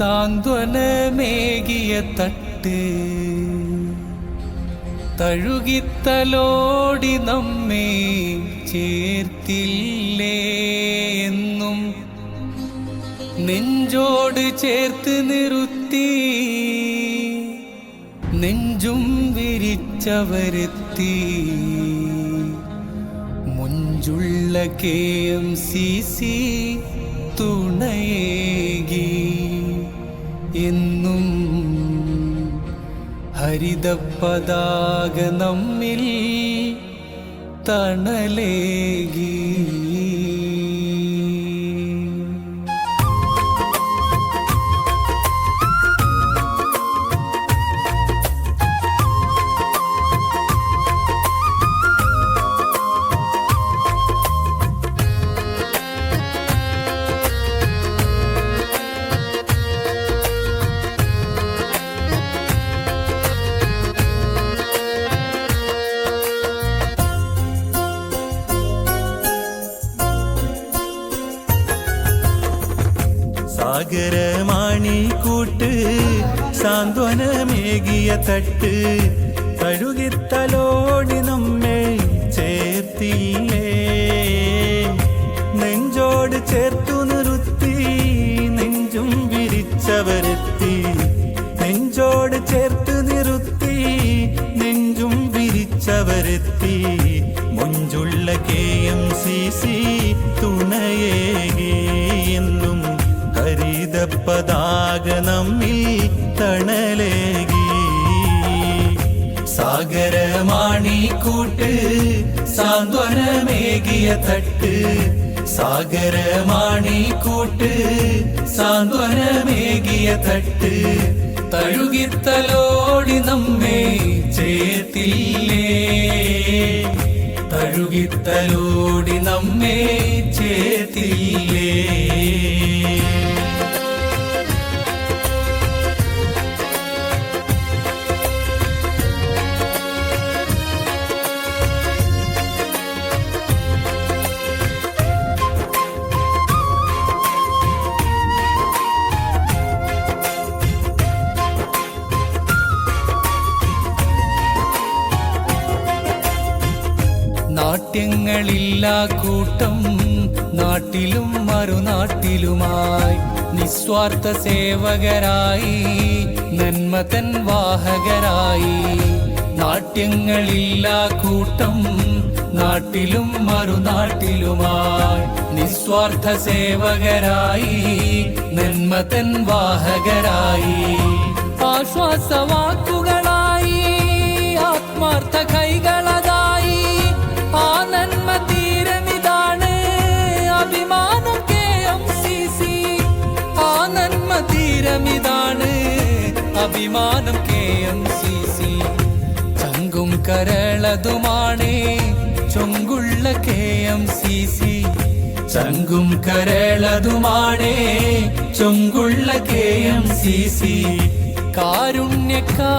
സാന്ത്വനമേകിയ തട്ട് തഴുകിത്തലോടി നമ്മെ ചേർത്തില്ലേ എന്നും നെഞ്ചോട് ചേർത്ത് നിർത്തി നെഞ്ചും വിരിച്ചവരെത്തി മുഞ്ചുള്ള KMCC തുണയേകി എന്നും ഹരിതപതാക നമ്മിൽ തണലേകി. സാഗരമാണിക്കൂട്ട് സാന്ത്വനമേകിയ തട്ട് തഴുകിത്തലോടി നമ്മെ ചേർത്തില്ലേ നെഞ്ചോട് ചേർത്തു നിർത്തി നെഞ്ചും വിരിച്ചവരെത്തി നെഞ്ചോട് ചേർത്ത് നിർത്തി നെഞ്ചും വിരിച്ചവരെത്തി മുഞ്ചുള്ള KMCC തുണയേകി എന്നും ഹരിതപതാക നമ്മിൽ തണലേകി. സാഗരമാണിക്കൂട്ട് സാന്ത്വനമേകിയ തട്ട് സാഗരമാണിക്കൂട്ട് സാന്ത്വനമേകിയ തട്ട് തഴുകിത്തലോടി നമ്മെ ചേർത്തില്ലേ തഴുകിത്തലോടി നമ്മെ ചേർത്തില്ലേ. നാട്യങ്ങളില്ലാ കൂട്ടം നാട്ടിലും മറുനാട്ടിലുമായി നിസ്വാർത്ഥ സേവകരായി നന്മതൻ വാഹകരായി. നാട്യങ്ങളില്ലാ കൂട്ടം നാട്ടിലും മറുനാട്ടിലുമായി നിസ്വാർത്ഥ സേവകരായി നന്മതൻ വാഹകരായി. ആശ്വാസവാക്കുകളായി ആത്മാർത്ഥ കൈകളതായി ആ നന്മ തീരമിതാണ് അഭിമാനം KMCC. ആ നന്മ തീരമിതാണ് അഭിമാനം KMCC. ചങ്കും കരളതുമാണേ ചൊങ്കുള്ള KMCC. ചങ്കും കരളതുമാണേ ചൊങ്കുള്ള KMCC. കാരുണ്യക്കാ